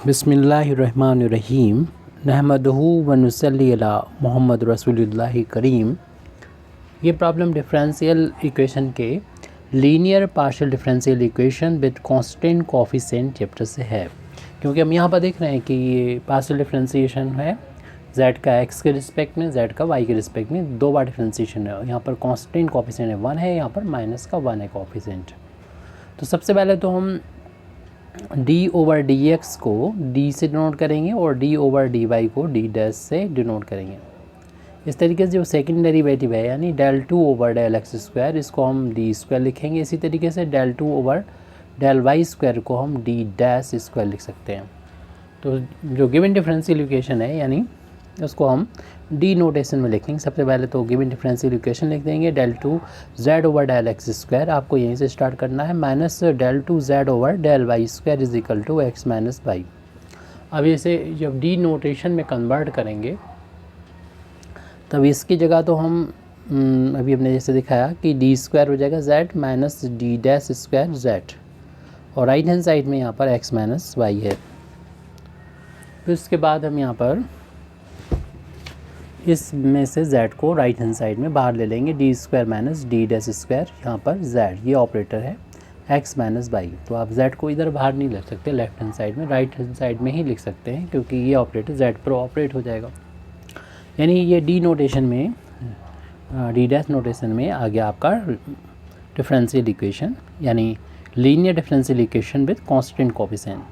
बिस्मिल्लाहिर्रहमानिर्रहीम नहमदहू व नुसल्ली अला मोहम्मद रसूलुल्लाहि करीम। ये प्रॉब्लम डिफरेंशियल इक्वेशन के linear partial differential equation with constant coefficient chapter से है। क्योंकि हम यहाँ पर देख रहे हैं कि ये पार्शियल डिफरेंशिएशन है z का x के रिस्पेक्ट में, z का y के रिस्पेक्ट में, दो बार डिफरेंशिएशन है। यहाँ पर कांस्टेंट कोफिशिएंट है 1 है, यहाँ पर माइनस का 1 है कोफिशिएंट। तो सबसे पहले तो हम d/dx को d से डिनोट करेंगे और d/dy को d डैश से डिनोट करेंगे। इस तरीके से जो सेकंड डेरिवेटिव है यानी del2/del x², इसको हम d² लिखेंगे। इसी तरीके से del2/del y² को हम d डैश स्क्वायर लिख सकते हैं। तो जो गिवन डिफरेंशियल इक्वेशन है यानी उसको हम डी नोटेशन में लिखेंगे। सबसे पहले तो गिवन डिफरेंशियल इक्वेशन लिख देंगे del2z/del x², आपको यहीं से स्टार्ट करना है, minus del2z/del y² is equal to x minus y। अब इसे जब डी नोटेशन में कन्वर्ट करेंगे तब इसकी जगह तो हम अभी हमने जैसे दिखाया कि d² हो जाएगा z minus d dash square z, और राइट हैंड साइड में यहाँ पर x माइनस y है। फिर उसके बाद हम यहाँ पर इसमें से z को राइट हैंड साइड में बाहर ले लेंगे, d² minus d dash square, यहाँ पर z ये ऑपरेटर है x माइनस y। तो आप z को इधर बाहर नहीं लिख सकते लेफ्ट हैंड साइड में, राइट हैंड साइड में ही लिख सकते हैं क्योंकि ये ऑपरेटर z पर ऑपरेट हो जाएगा। यानी ये डी नोटेशन में, डी डैश नोटेशन में आ गया आपका डिफरेंशियल इक्वेशन यानी linear differential equation with constant coefficient.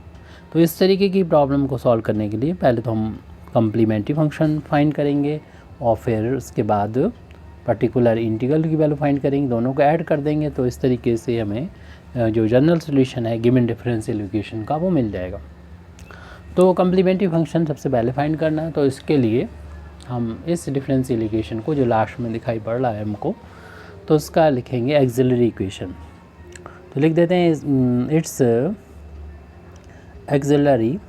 तो इस तरीके की प्रॉब्लम को सॉल्व करने के लिए पहले तो हम कम्प्लीमेंट्री फंक्शन फाइंड करेंगे और फिर उसके बाद पर्टिकुलर इंटीग्रल की वैल्यू फाइंड करेंगे, दोनों को ऐड कर देंगे। तो इस तरीके से हमें जो जनरल सॉल्यूशन है गिवन डिफरेंशियल इक्वेशन का वो मिल जाएगा। तो कम्प्लीमेंट्री फंक्शन सबसे पहले फाइंड करना है। तो इसके लिए हम इस डिफरेंशियल इक्वेशन को जो लास्ट में दिखाई पड़ रहा है हमको, तो उसका लिखेंगे एक्सिलरी इक्वेशन। तो लिख देते हैं इट्स एक्सिलरी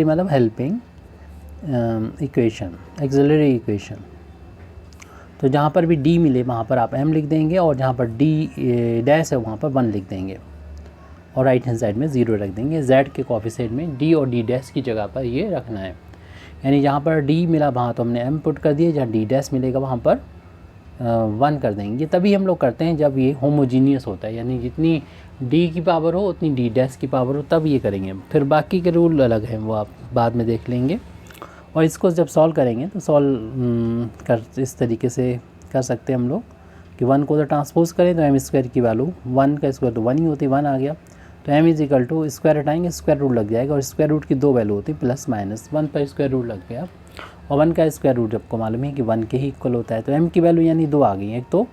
मतलब हेल्पिंग इक्वेशन, एक्सिलरी इक्वेशन। तो जहाँ पर भी d मिले वहाँ पर आप m लिख देंगे और जहाँ पर d डैश है वहाँ पर 1 लिख देंगे और राइट हैंड साइड में 0 रख देंगे। z के कोफिशिएंट में d और d डैश की जगह पर ये रखना है। यानी जहाँ पर d मिला वहाँ तो हमने m पुट कर दिया, जहाँ d डैश मिलेगा वहाँ पर 1 कर देंगे। तभी हम लोग करते हैं जब ये होमोजीनियस होता है, यानी जितनी d की पावर हो उतनी d डैश की पावर हो, तब ये करेंगे। फिर बाकी के रूल अलग हैं, वो आप बाद में देख लेंगे। और इसको जब सॉल्व करेंगे तो सॉल्व इस तरीके से कर सकते हैं हम लोग कि 1 को तो ट्रांसपोज करें तो m² की वैल्यू 1 का स्क्वायर तो 1 ही होती है, 1 आ गया तो m is equal to square हटाएंगे, स्क्वायर रूट लग जाएगा और स्क्वायर रूट की 2 वैल्यू होती है प्लस माइनस, 1 पर स्क्वायर रूट लग गया और 1 का स्क्वायर रूट आपको मालूम है कि 1 के ही इक्वल होता है। तो m की वैल्यू यानी 2 आ गई, एक तो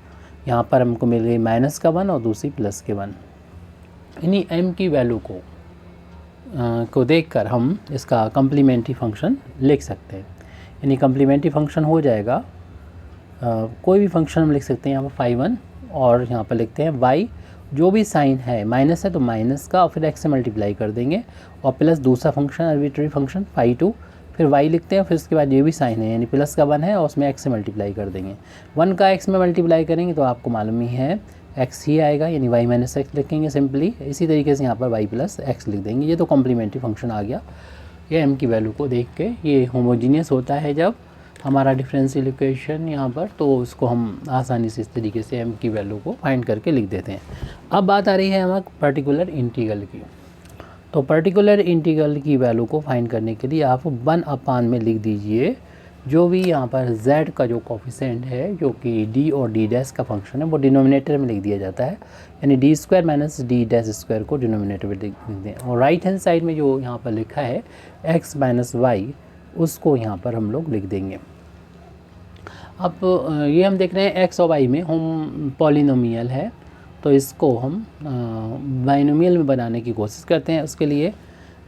यहाँ पर हमको मिल गई माइनस का 1 और दूसरी प्लस के 1। यानी m की वैल्यू को देखकर हम इसका कम्प्लीमेंट्री फंक्शन लिख सकते हैं। यानी कम्प्लीमेंट्री फंक्शन हो जाएगा कोई भी फंक्शन हम लिख सकते हैं यहाँ पर phi1 और यहाँ पर लिखते हैं y, जो भी साइन है माइनस है तो माइनस का और फिर x से मल्टीप्लाई कर देंगे और प्लस दूसरा फंक्शन आर्बिट्ररी फंक्शन phi2, फिर y लिखते हैं, फिर उसके बाद ये भी साइन है यानी प्लस का 1 है और उसमें x से मल्टीप्लाई कर देंगे। 1 का x में मल्टीप्लाई करेंगे तो आपको मालूम ही है x ही आएगा, यानी y माइनस x लिखेंगे सिंपली। इसी तरीके से यहाँ पर y प्लस x लिख देंगे। ये तो कॉम्प्लीमेंट्री फंक्शन आ गया। ये m की वैल्यू को देख के ये होमोजीनियस होता है जब हमारा डिफरेंशियल इक्वेशन यहाँ पर, तो उसको हम आसानी से इस तरीके से m की वैल्यू को फाइंड करके लिख देते हैं। अब बात आ रही है हमारे पर्टिकुलर इंटीग्रल की। तो पर्टिकुलर इंटीग्रल की वैल्यू को फाइंड करने के लिए आप 1/, में लिख दीजिए जो भी यहाँ पर z का जो कोफिशिएंट है जो कि d और d डैश का फंक्शन है वो डिनोमिनेटर में लिख दिया जाता है। यानी d² minus d dash square को डिनोमिनेटर में लिख दें और राइट हैंड साइड में जो यहाँ पर लिखा है x माइनस y उसको यहाँ पर हम लोग लिख देंगे। अब ये हम देख रहे हैं x और y में होम पॉलिनोमियल है, तो इसको हम बाइनोमियल में बनाने की कोशिश करते हैं। उसके लिए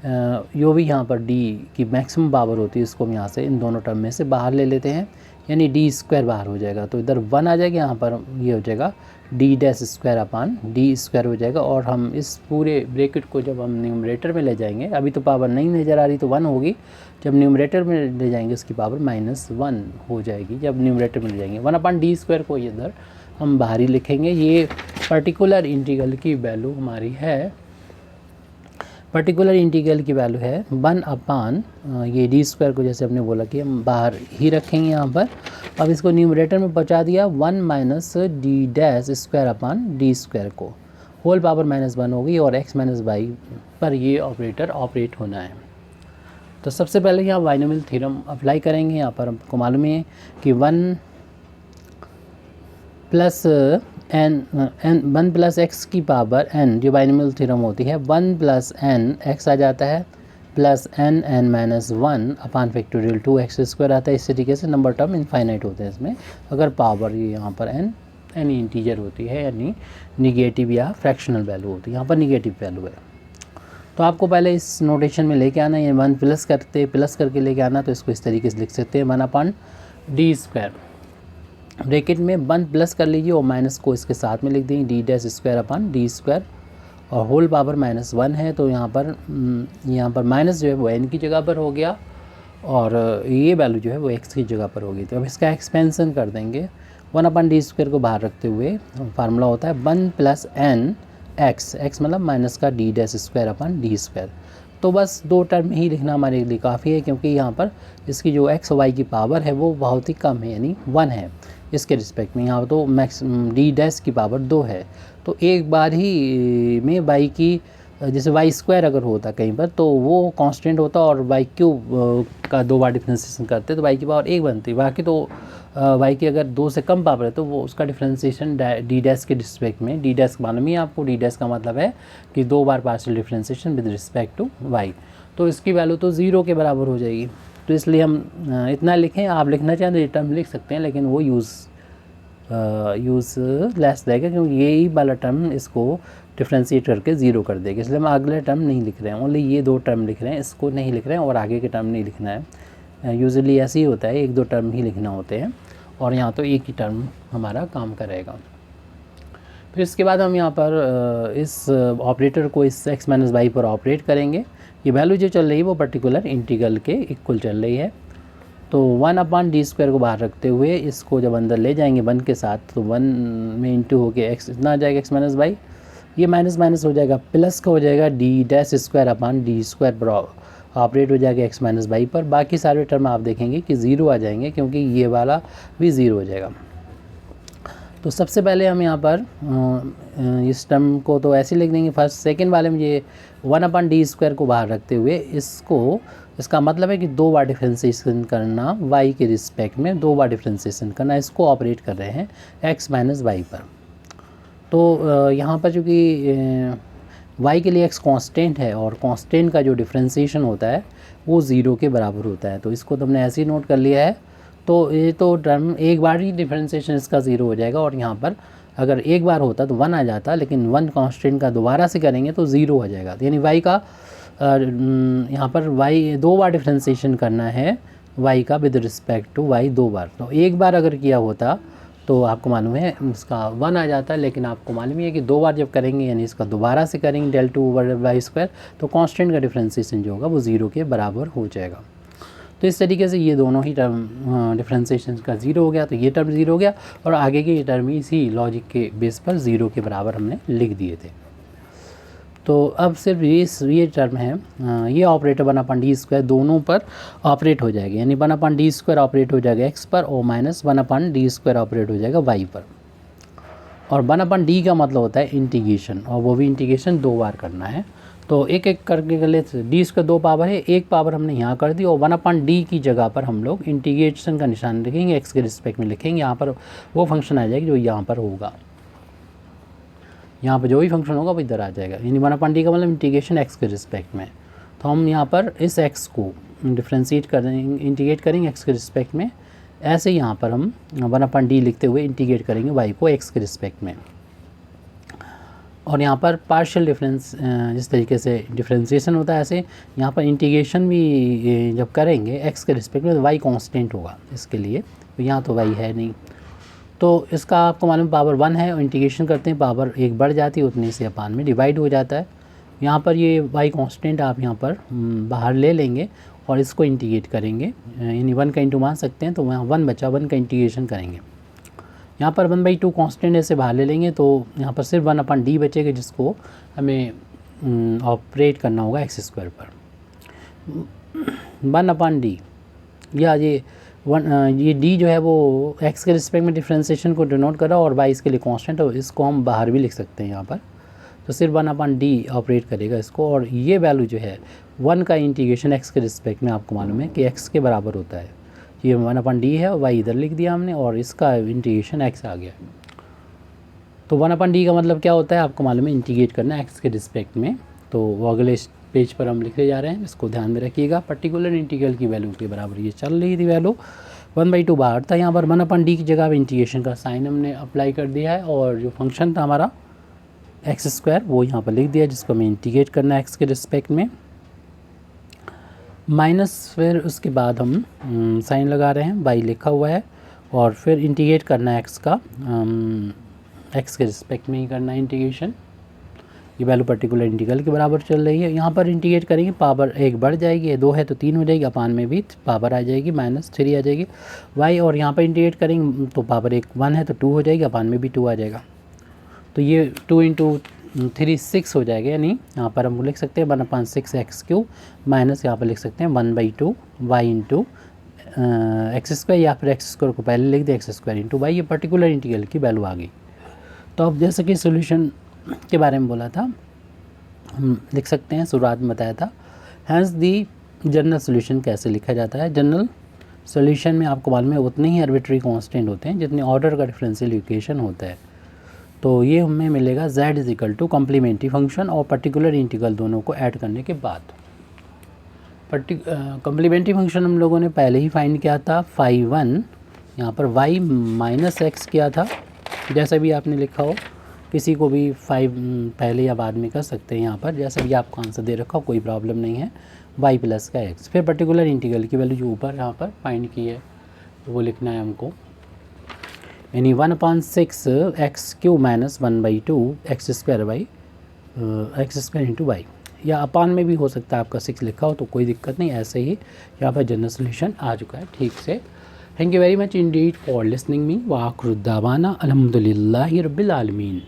जो भी यहाँ पर d की मैक्सिमम पावर होती है इसको हम यहाँ से इन दोनों टर्म में से बाहर ले लेते हैं, यानी d² बाहर हो जाएगा तो इधर 1 आ जाएगा, यहाँ पर ये हो जाएगा d dash square upon d² हो जाएगा। और हम इस पूरे ब्रैकेट को जब हम न्यूमरेटर में ले जाएंगे, अभी तो पावर नहीं नज़र आ रही तो 1 होगी, जब न्यूमरेटर में ले जाएंगे उसकी पावर -1 हो जाएगी जब न्यूमरेटर में ले जाएंगे। 1/d² को इधर हम बाहरी लिखेंगे। ये पर्टिकुलर इंटीग्रल की वैल्यू हमारी है पर्टिकुलर इंटीग्रल की वैल्यू है 1/, ये डी स्क्वायर को जैसे हमने बोला कि हम बाहर ही रखेंगे यहाँ पर। अब इसको न्यूमरेटर में पहुँचा दिया 1 minus D dash square upon D square को, होल पावर -1 होगी और x माइनस वाई पर ये ऑपरेटर ऑपरेट होना है। तो सबसे पहले यहाँ बाइनोमियल थ्योरम अप्लाई करेंगे। यहाँ पर हमको मालूम है कि 1 प्लस x की पावर n जो बाइनोमियल थ्योरम होती है 1 प्लस n x आ जाता है, प्लस n माइनस 1 अपान फैक्टोरियल 2x स्क्वायर आता है। इस तरीके से नंबर टर्म इनफाइनाइट होते हैं इसमें, अगर पावर ये यहाँ पर n इंटीजर होती है, यानी निगेटिव या फ्रैक्शनल वैल्यू होती है। यहाँ पर निगेटिव वैल्यू है तो आपको पहले इस नोटेशन में लेके आना है, ये 1 प्लस करके लेके आना। तो इसको इस तरीके से लिख सकते हैं 1/d², ब्रैकेट में 1 प्लस कर लीजिए और माइनस को इसके साथ में लिख देंगे d²/d², और होल पावर -1 है तो यहाँ पर माइनस जो है वो n की जगह पर हो गया और ये वैल्यू जो है वो x की जगह पर होगी। तो अब इसका एक्सपेंसन कर देंगे 1/d² को बाहर रखते हुए, फार्मूला होता है 1 प्लस n x मतलब माइनस का d²/d²। तो बस 2 टर्म ही लिखना हमारे लिए काफ़ी है, क्योंकि यहाँ पर इसकी जो x y की पावर है वो बहुत ही कम है, यानी 1 है इसके रिस्पेक्ट में। यहाँ तो मैक्स d' की पावर 2 है, तो एक बार ही में y की, जैसे y² अगर होता कहीं पर तो वो कांस्टेंट होता और y³ का 2 बार डिफ्रेंसिएशन करते तो y की पावर 1 बनती। बाकी तो y की अगर 2 से कम पावर है तो वो उसका डिफ्रेंसिएशन d' के रिस्पेक्ट में, d' मालूम ही आपको, d' का मतलब है कि 2 बार partial differentiation with respect to y, तो इसकी वैल्यू तो 0 के बराबर हो जाएगी। तो इसलिए हम इतना लिखें, आप लिखना चाहें तो ये टर्म लिख सकते हैं, लेकिन वो यूज़लेस रहेगा क्योंकि यही वाला टर्म इसको डिफ्रेंशिएट करके 0 कर देगा। इसलिए हम अगले टर्म नहीं लिख रहे हैं, ओनली ये 2 टर्म लिख रहे हैं, इसको नहीं लिख रहे हैं और आगे के टर्म नहीं लिखना है। यूजुअली ऐसे ही होता है, 1-2 टर्म ही लिखना होते हैं और यहाँ तो एक ही टर्म हमारा काम करेगा। फिर इसके बाद हम यहाँ पर इस ऑपरेटर को इस x माइनस वाई पर ऑपरेट करेंगे। ये वैल्यू जो चल रही है वो पर्टिकुलर इंटीग्रल के इक्वल चल रही है। तो 1/d² को बाहर रखते हुए इसको जब अंदर ले जाएंगे 1 के साथ, तो 1 में इंटू हो के x इतना आ जाएगा, x माइनस वाई, ये माइनस माइनस हो जाएगा, प्लस का हो जाएगा d'² पर ऑपरेट हो जाएगा x माइनस वाई पर। बाकी सारे टर्म आप देखेंगे कि 0 आ जाएंगे, क्योंकि ये वाला भी 0 हो जाएगा। तो सबसे पहले हम यहाँ पर इस टर्म को तो ऐसे लिख देंगे फर्स्ट। सेकेंड वाले में ये 1/d² को बाहर रखते हुए इसका मतलब है कि 2 बार डिफ्रेंसिएशन करना y के रिस्पेक्ट में, 2 बार डिफ्रेंसिएशन करना, इसको ऑपरेट कर रहे हैं x माइनस वाई पर। तो यहाँ पर चूँकि y के लिए x कांस्टेंट है और कांस्टेंट का जो डिफ्रेंसिएशन होता है वो 0 के बराबर होता है, तो इसको तो हमने ऐसे ही नोट कर लिया है। तो ये तो टर्म एक बार ही डिफ्रेंसिएशन इसका 0 हो जाएगा, और यहाँ पर अगर एक बार होता तो 1 आ जाता, लेकिन 1 कांस्टेंट का दोबारा से करेंगे तो 0 हो जाएगा। यानी y का यहाँ पर y 2 बार डिफ्रेंसिएशन करना है y का विद रिस्पेक्ट टू y 2 बार। तो एक बार अगर किया होता तो आपको मालूम है इसका 1 आ जाता है, लेकिन आपको मालूम है कि 2 बार जब करेंगे यानी इसका दोबारा से करेंगे del2/y², तो कांस्टेंट का डिफ्रेंसिएशन जो होगा वो 0 के बराबर हो जाएगा। तो इस तरीके से ये दोनों ही टर्म डिफ्रेंसिएशन का 0 हो गया, तो ये टर्म 0 हो गया और आगे के ये टर्म इसी लॉजिक के बेस पर 0 के बराबर हमने लिख दिए थे। तो अब सिर्फ ये टर्म है, ये ऑपरेटर 1/d² दोनों पर ऑपरेट हो जाएगा, यानी 1/d² ऑपरेट हो जाएगा x पर और माइनस 1/d² ऑपरेट हो जाएगा y पर। और 1/d का मतलब होता है इंटीग्रेशन, और वो भी इंटीग्रेशन 2 बार करना है। तो एक एक करके कर लेते, d² 2 पावर है, एक पावर हमने यहाँ कर दी और 1/d की जगह पर हम लोग इंटीग्रेशन का निशान लिखेंगे, x के रिस्पेक्ट में लिखेंगे। यहाँ पर वो फंक्शन आ जाएगी जो यहाँ पर होगा, यहाँ पर जो भी फंक्शन होगा वो इधर आ जाएगा, यानी 1/d का मतलब इंटीग्रेशन x के रिस्पेक्ट में। तो हम यहाँ पर इस x को डिफ्रेंशिएट करेंगे, इंटीग्रेट करेंगे x के रिस्पेक्ट में। ऐसे ही यहाँ पर हम 1/d लिखते हुए इंटीग्रेट करेंगे y को x के रिस्पेक्ट में। और यहाँ पर पार्शियल डिफरेंस जिस तरीके से डिफ्रेंसिएशन होता है, ऐसे यहाँ पर इंटीग्रेशन भी जब करेंगे x के रिस्पेक्ट में तो y कांस्टेंट होगा इसके लिए, तो यहाँ तो y है नहीं, तो इसका आपको मालूम पावर 1 है और इंटीग्रेशन करते हैं पावर 1 बढ़ जाती है, उतने से अपान में डिवाइड हो जाता है। यहाँ पर ये y कांस्टेंट आप यहाँ पर बाहर ले लेंगे और इसको इंटीग्रेट करेंगे, यानी 1 का इंटू मान सकते हैं, तो वहाँ 1 बचा, 1 का इंटीग्रेशन करेंगे। यहाँ पर 1/2 कांस्टेंट ऐसे बाहर ले लेंगे तो यहाँ पर सिर्फ 1/d बचेगा, जिसको हमें ऑपरेट करना होगा एक्स स्क्वायर पर। 1/d या ये d जो है वो x के रिस्पेक्ट में डिफ्रेंसिएशन को डिनोट कर रहा है और y इसके लिए कांस्टेंट है, इसको हम बाहर भी लिख सकते हैं यहाँ पर। तो सिर्फ 1/d ऑपरेट करेगा इसको, और ये वैल्यू जो है 1 का इंटीग्रेशन x के रिस्पेक्ट में आपको मालूम है कि x के बराबर होता है। ये 1/d है, y इधर लिख दिया हमने और इसका इंटीग्रेशन x आ गया। तो 1/d का मतलब क्या होता है आपको मालूम है, इंटीग्रेट करना x के रिस्पेक्ट में। तो वो अगले पेज पर हम लिखने जा रहे हैं, इसको ध्यान में रखिएगा। पर्टिकुलर इंटीग्रल की वैल्यू के बराबर ये चल रही थी वैल्यू, 1/2 बाहर था, यहाँ पर 1/d की जगह इंटीग्रेशन का साइन हमने अप्लाई कर दिया है, और जो फंक्शन था हमारा एक्स स्क्वायर वो यहाँ पर लिख दिया, जिसको हमें इंटीग्रेट करना है एक्स के रिस्पेक्ट में। माइनस फिर उसके बाद हम साइन लगा रहे हैं, बाई लिखा हुआ है, और फिर इंटीग्रेट करना है एक्स का, एक्स के रिस्पेक्ट में ही करना है इंटीग्रेशन। ये वैल्यू पर्टिकुलर इंटीग्रल के बराबर चल रही है। यहाँ पर इंटीग्रेट करेंगे, पावर 1 बढ़ जाएगी, 2 है तो 3 हो जाएगी, अपान में भी पावर आ जाएगी -3 आ जाएगी y, और यहाँ पर इंटीग्रेट करेंगे तो पावर 1 है तो 2 हो जाएगी, अपान में भी 2 आ जाएगा। तो ये 2 × 3 6 हो जाएगा, यानी यहाँ पर हम लिख सकते हैं 1/6 x³ माइनस यहाँ पर लिख सकते हैं 1/2 y × एक्स स्क्वायर, या फिर एक्स स्क्वायर को पहले लिख दें x² × y। ये पर्टिकुलर इंटीग्रल की वैल्यू आ गई। तो अब जैसे कि सोल्यूशन के बारे में बोला था, हम लिख सकते हैं, शुरुआत में बताया था। हैंस दी जनरल सोल्यूशन कैसे लिखा जाता है। जनरल सोल्यूशन में आपको मालूम है उतने ही आर्बिट्री कांस्टेंट होते हैं जितने ऑर्डर का डिफरेंशियल इक्वेशन होता है। तो ये हमें मिलेगा z = कॉम्प्लीमेंट्री फंक्शन और पर्टिकुलर इंटीग्रल दोनों को ऐड करने के बाद। कॉम्प्लीमेंट्री फंक्शन हम लोगों ने पहले ही फाइंड किया था, phi 1 यहाँ पर y - x किया था, जैसा भी आपने लिखा हो, किसी को भी 5 पहले या बाद में कर सकते हैं। यहाँ पर जैसा भी आपको आंसर दे रखा हो कोई प्रॉब्लम नहीं है, y + का x। फिर पर्टिकुलर इंटीग्रल की वैल्यू जो ऊपर यहाँ पर फाइंड की है तो वो लिखना है हमको, यानी 1/6 x³ - 1/2 x² × y, या अपान में भी हो सकता है, आपका 6 लिखा हो तो कोई दिक्कत नहीं। ऐसे ही यहाँ पर जनरल सोल्यूशन आ चुका है ठीक से। Thank you very much Indeed for listening me. व आखिर दावाना अल्हम्दुलिल्लाहि रब्बिल आलमीन।